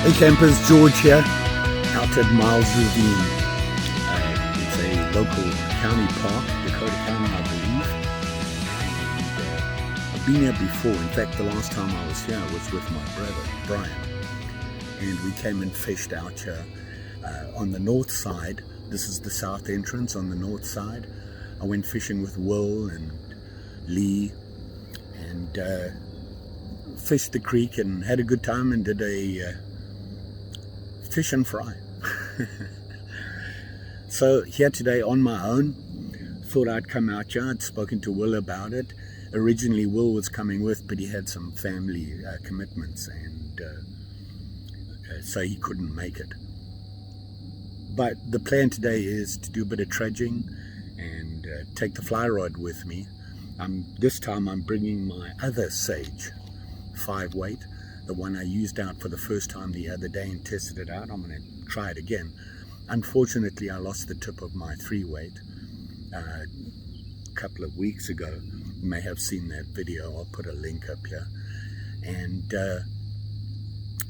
Hey campers, George here, out at Miesville Ravine. It's a local county park, Dakota County I believe. And, I've been here before. In fact, the last time I was here was with my brother, Brian. And we came and fished out here on the north side. This is the south entrance on the north side. I went fishing with Will and Lee and fished the creek and had a good time and did a fish and fry. So here today on my own, thought I'd come out here. I'd spoken to Will about it. Originally Will was coming with, but he had some family commitments and so he couldn't make it. But the plan today is to do a bit of trudging and take the fly rod with me. This time I'm bringing my other Sage 5 weight, the one I used out for the first time the other day and tested it out. I'm going to try it again. Unfortunately, I lost the tip of my 3 weight a couple of weeks ago. You may have seen that video. I'll put a link up here. And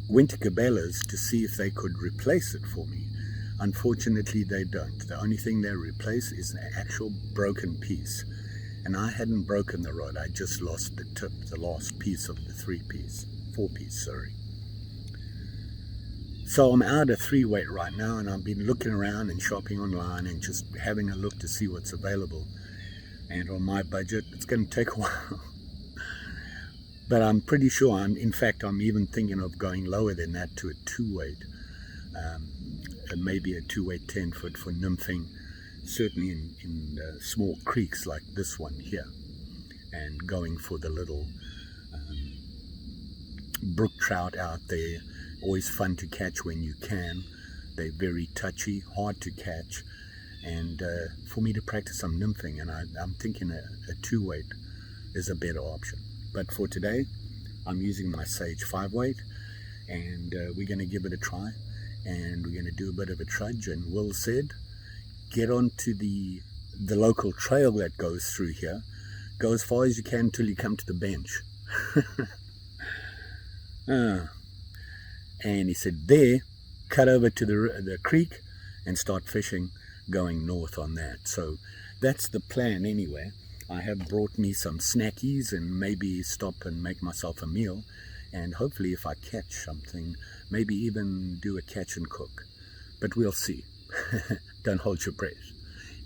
went to Cabela's to see if they could replace it for me. Unfortunately, they don't. The only thing they replace is an actual broken piece. And I hadn't broken the rod. I just lost the tip, the last piece of the 4-piece, sorry. So I'm out of 3 weight right now, and I've been looking around and shopping online and just having a look to see what's available. And on my budget, it's going to take a while. But I'm pretty sure, I'm even thinking of going lower than that to a 2 weight. Maybe a 2 weight 10 foot for nymphing, certainly in small creeks like this one here. And going for the little brook trout out there. Always fun to catch when you can. They're very touchy, hard to catch, and for me to practice some nymphing, and I'm thinking a 2 weight is a better option. But for today I'm using my Sage 5 weight, and we're going to give it a try, and we're going to do a bit of a trudge. And Will said get onto the local trail that goes through here, go as far as you can until you come to the bench. And he said there, cut over to the creek and start fishing going north on that. So that's the plan anyway. I have brought me some snackies and maybe stop and make myself a meal, and hopefully if I catch something, maybe even do a catch and cook, but we'll see. Don't hold your breath.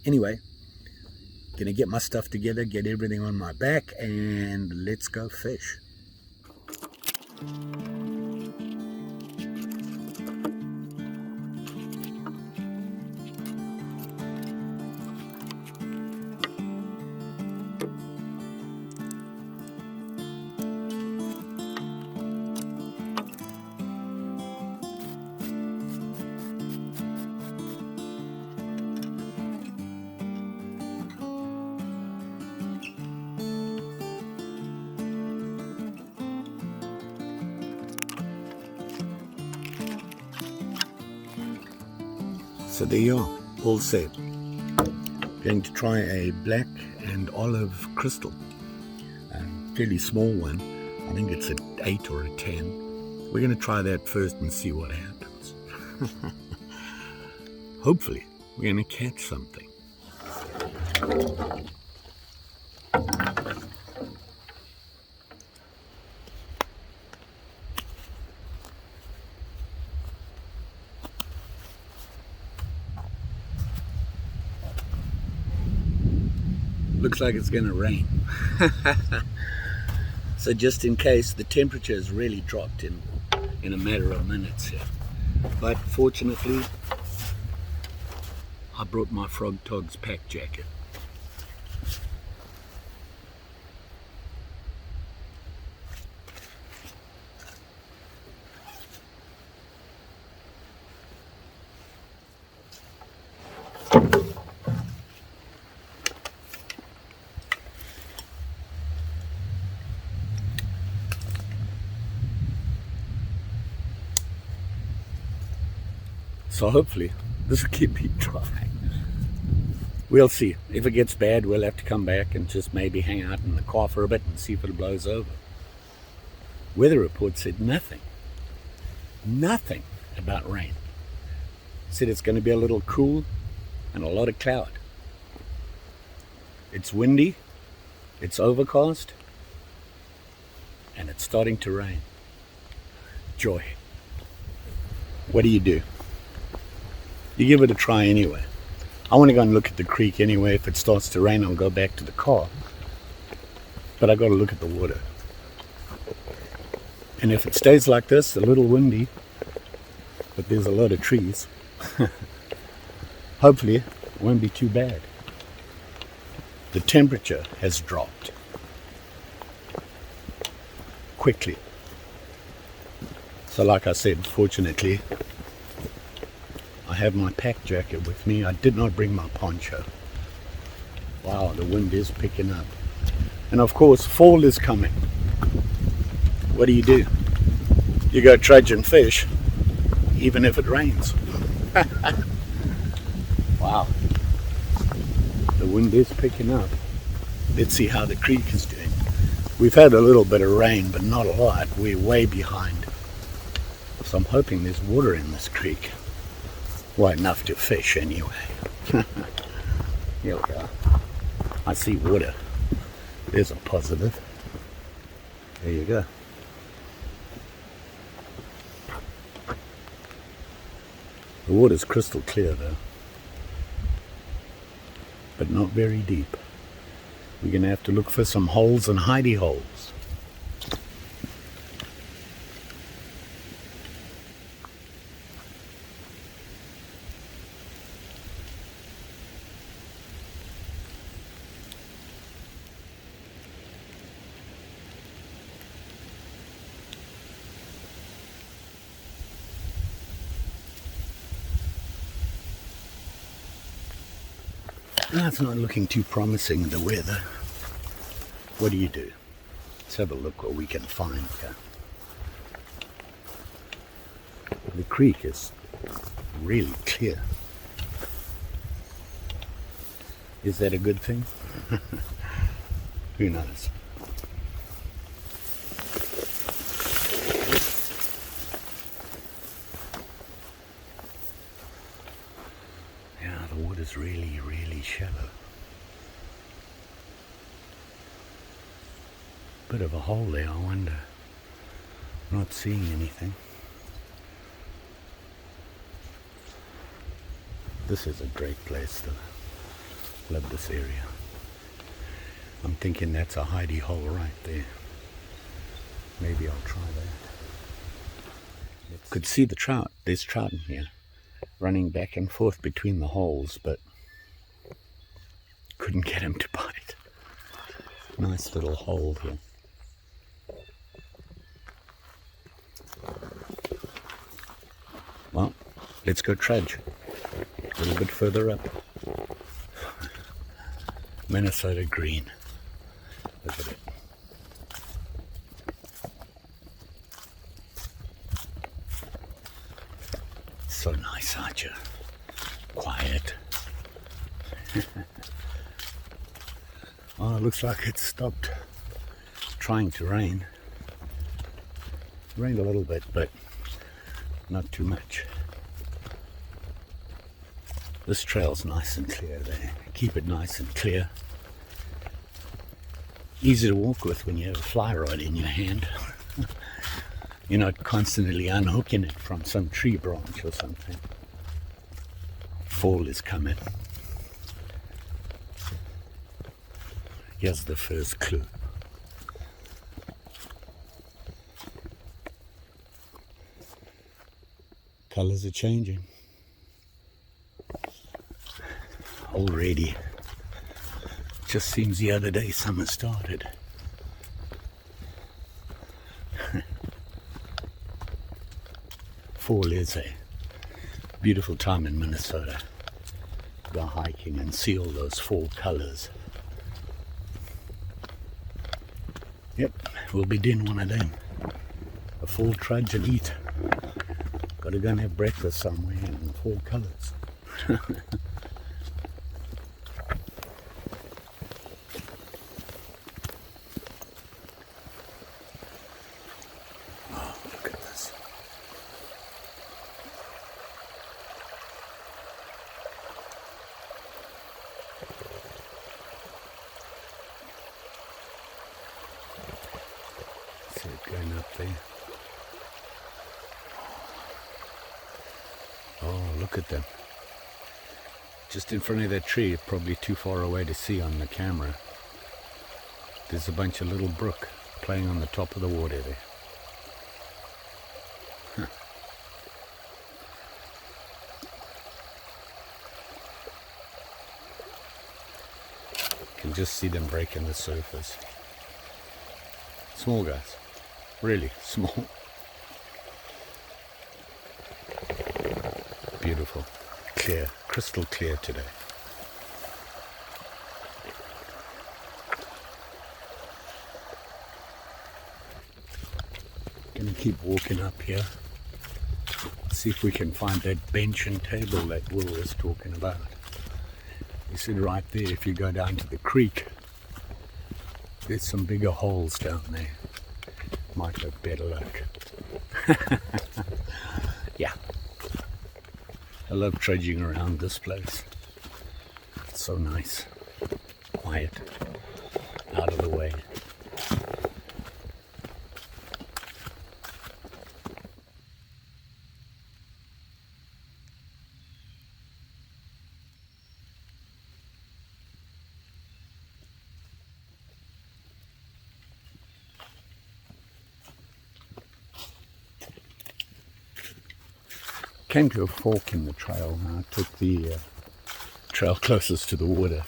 Anyway, gonna get my stuff together, get everything on my back, and let's go fish. So there you are, all set. Going to try a black and olive crystal, a fairly small one. I think it's an 8 or a 10. We're going to try that first and see what happens. Hopefully we're going to catch something. Looks like it's going to rain. So just in case, the temperature has really dropped in a matter of minutes here. But fortunately, I brought my Frog Togs pack jacket. So hopefully this will keep me dry. We'll see. If it gets bad, we'll have to come back and just maybe hang out in the car for a bit and see if it blows over. Weather report said nothing. nothing about rain. Said it's going to be a little cool and a lot of cloud. It's windy, it's overcast, and it's starting to rain. Joy. What do? You give it a try anyway. I want to go and look at the creek anyway. If it starts to rain, I'll go back to the car. But I got to look at the water. And if it stays like this, a little windy, but there's a lot of trees, hopefully it won't be too bad. The temperature has dropped quickly. So like I said, fortunately, I have my pack jacket with me. I did not bring my poncho. Wow, the wind is picking up. And of course, fall is coming. What do? You go trudge and fish, even if it rains. Wow. The wind is picking up. Let's see how the creek is doing. We've had a little bit of rain, but not a lot. We're way behind. So I'm hoping there's water in this creek. Well, enough to fish anyway. Here we are. I see water. There's a positive. There you go. The water's crystal clear though, but not very deep. We're going to have to look for some holes and hidey holes. It's not looking too promising, the weather. What do? Let's have a look what we can find here. The creek is really clear. Is that a good thing? Who knows? Really, really shallow. Bit of a hole there, I wonder. Not seeing anything. This is a great place to love this area. I'm thinking that's a hidey hole right there. Maybe I'll try that. Could see the trout. There's trout in here, running back and forth between the holes, but couldn't get him to bite. Nice little hole here. Well, let's go trudge a little bit further up. Minnesota green. Look at it. So nice, aren't you? Quiet. Oh, it looks like it stopped trying to rain. It rained a little bit, but not too much. This trail's nice and clear there. Keep it nice and clear. Easy to walk with when you have a fly rod in your hand. You're not constantly unhooking it from some tree branch or something. Fall is coming. Here's the first clue. Colors are changing. Already. Just seems the other day summer started. Fall is a beautiful time in Minnesota. Go hiking and see all those fall colors. Yep, we'll be doing one of them. A fall trudge and eat. Gotta go and have breakfast somewhere in fall colors. Oh, look at this. See it going up there. Oh, look at them. Just in front of that tree, probably too far away to see on the camera. There's a bunch of little brook playing on the top of the water there. Huh. You can just see them breaking the surface. Small guys, really small. Beautiful, clear, crystal clear today. Gonna keep walking up here. See if we can find that bench and table that Will was talking about. He said right there, if you go down to the creek, there's some bigger holes down there. Might have better luck. Yeah. I love trudging around this place. It's so nice. Quiet. Out of the way. Came to a fork in the trail and I took the trail closest to the water.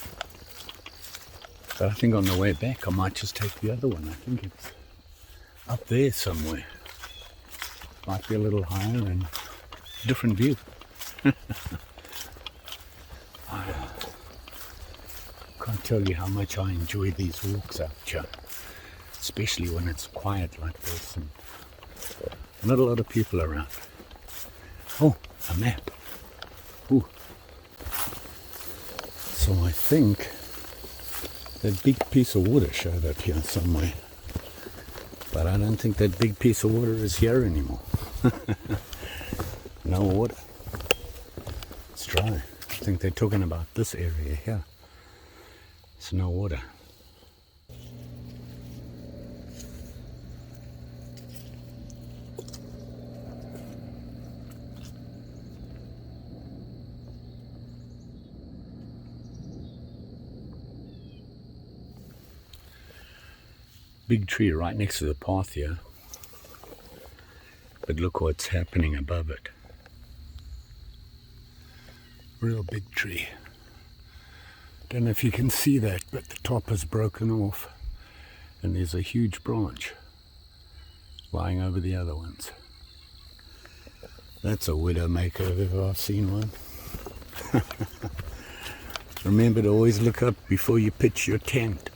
But I think on the way back I might just take the other one. I think it's up there somewhere. Might be a little higher and different view. I can't tell you how much I enjoy these walks out here, especially when it's quiet like this and not a lot of people around. Oh, a map. Ooh. So I think that big piece of water showed up here somewhere. But I don't think that big piece of water is here anymore. No water. It's dry. I think they're talking about this area here. It's no water. Big tree right next to the path here, but look what's happening above it. Real big tree. Don't know if you can see that, but the top is broken off and there's a huge branch lying over the other ones. That's a widowmaker if ever I've seen one. Remember to always look up before you pitch your tent.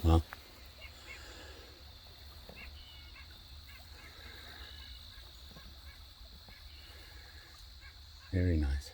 Well, very nice.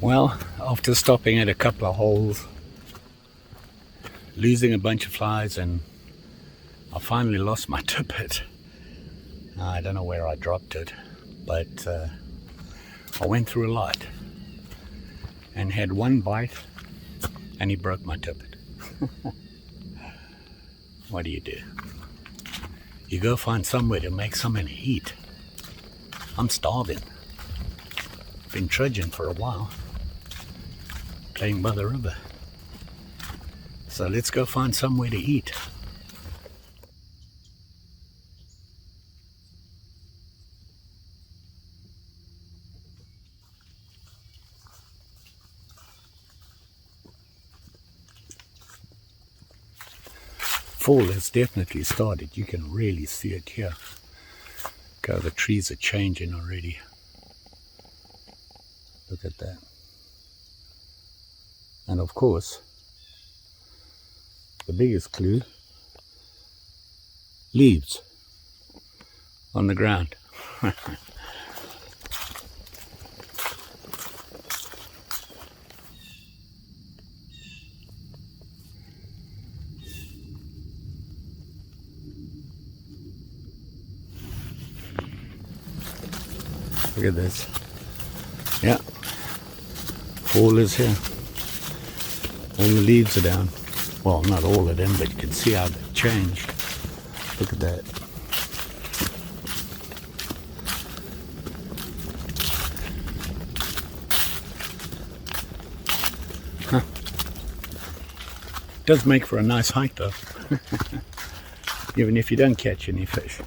Well, after stopping at a couple of holes, losing a bunch of flies, and I finally lost my tippet. I don't know where I dropped it, but I went through a lot and had one bite and he broke my tippet. What do? You go find somewhere to make something to eat. I'm starving. Been trudging for a while, playing by the river. So let's go find somewhere to eat. Fall has definitely started. You can really see it here. Okay, the trees are changing already. Look at that. And of course, the biggest clue, leaves on the ground. Look at this. Yeah, fall is here. All the leaves are down. Well, not all of them, but you can see how they've changed. Look at that. Huh. Does make for a nice hike though. Even if you don't catch any fish.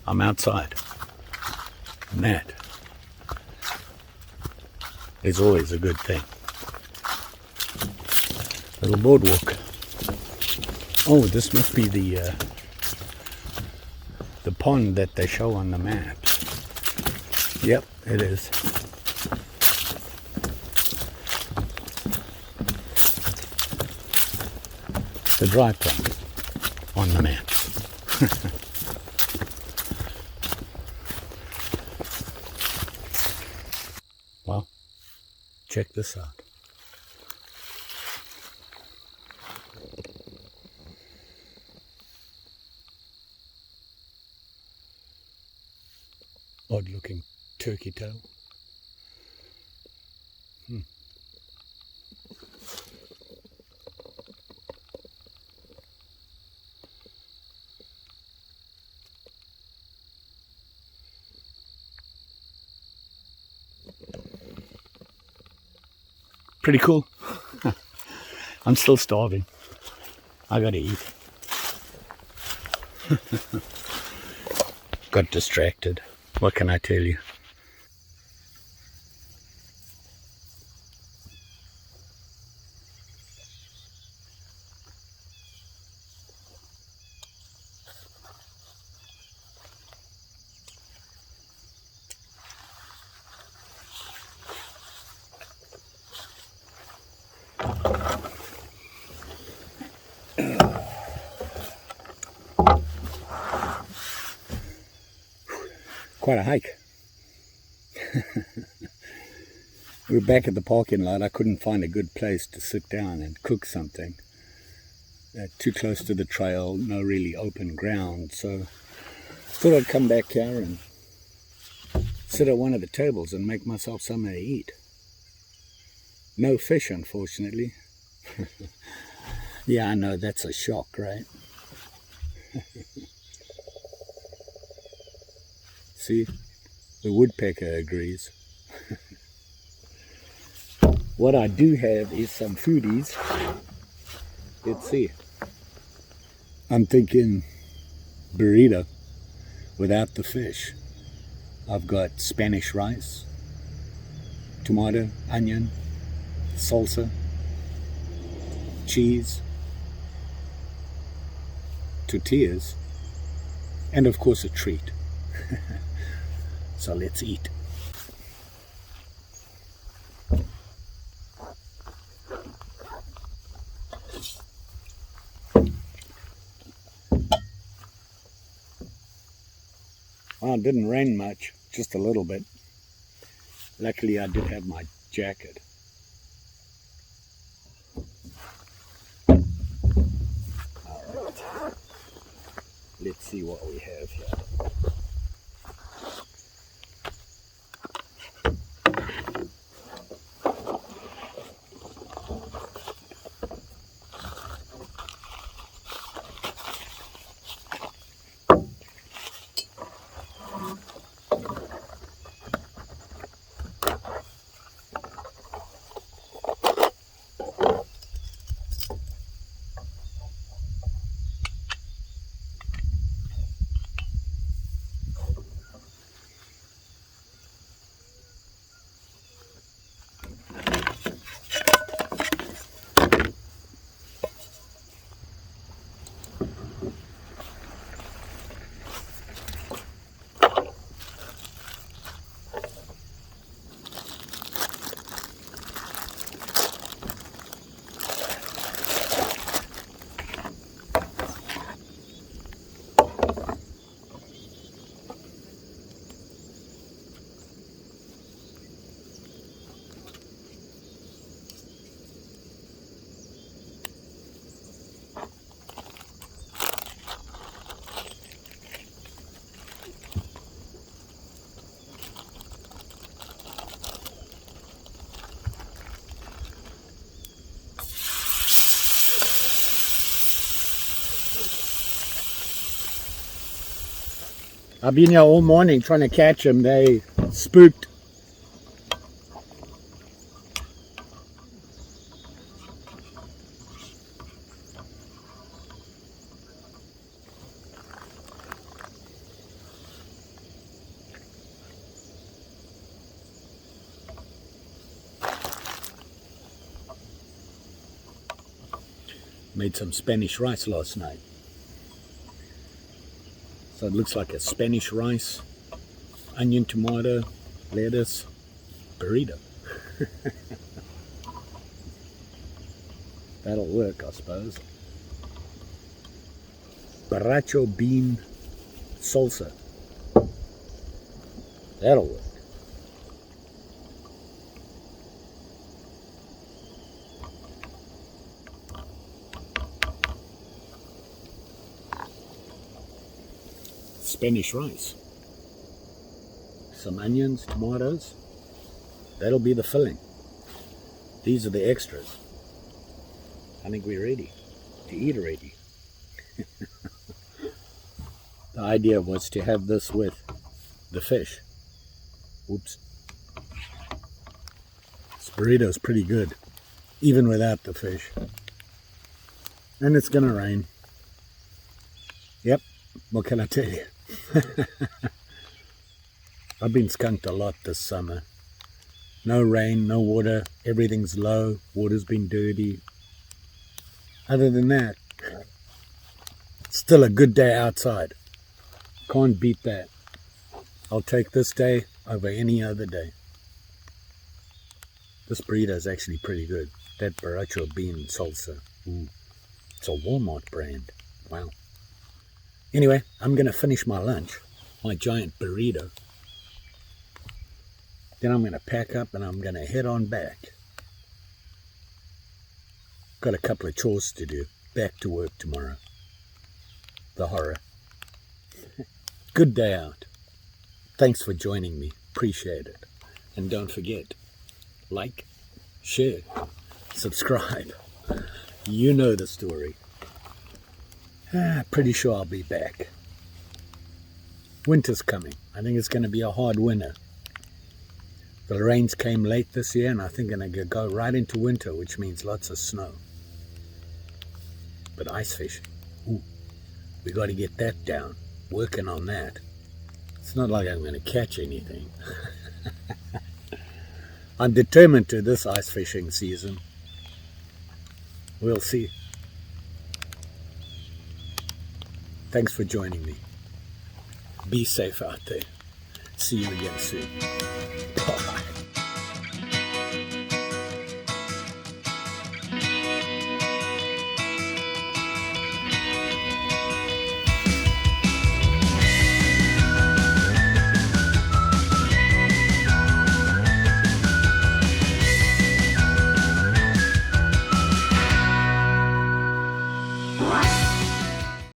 I'm outside. And that is always a good thing. Little boardwalk. Oh, this must be the pond that they show on the maps. Yep, it is. The dry pond on the maps. Well, check this out. Odd looking turkey tail. Pretty cool. I'm still starving. I gotta eat. Got distracted. What can I tell you? Quite a hike. We're back at the parking lot. I couldn't find a good place to sit down and cook something. Too close to the trail, no really open ground. So thought I'd come back here and sit at one of the tables and make myself something to eat. No fish, unfortunately. Yeah, I know, that's a shock, right? See, the woodpecker agrees. What I do have is some foodies. Let's see. I'm thinking burrito without the fish. I've got Spanish rice, tomato, onion, salsa, cheese, tortillas, and of course a treat. So let's eat. Well, it didn't rain much, just a little bit. Luckily I did have my jacket. Alright, let's see what we have here. I've been here all morning trying to catch them. They spooked. Made some Spanish rice last night. So it looks like a Spanish rice, onion, tomato, lettuce, burrito. That'll work, I suppose. Burrito bean salsa. That'll work. Spanish rice, some onions, tomatoes, that'll be the filling. These are the extras. I think we're ready to eat already. The idea was to have this with the fish. Oops. This burrito's pretty good, even without the fish. And it's gonna rain. Yep, what can I tell you? I've been skunked a lot this summer. No rain, no water, everything's low, water's been dirty. Other than that, still a good day outside. Can't beat that. I'll take this day over any other day. This burrito is actually pretty good. That Burrito bean salsa. Ooh, it's a Walmart brand. Wow. Anyway, I'm going to finish my lunch, my giant burrito. Then I'm going to pack up and I'm going to head on back. Got a couple of chores to do. Back to work tomorrow. The horror. Good day out. Thanks for joining me. Appreciate it. And don't forget, like, share, subscribe. You know the story. Pretty sure I'll be back. Winter's coming. I think it's going to be a hard winter. The rains came late this year, and I think I'm going to go right into winter, which means lots of snow. But ice fishing, ooh, we got to get that down. Working on that. It's not like I'm going to catch anything. I'm determined to this ice fishing season. We'll see. Thanks for joining me. Be safe out there. See you again soon.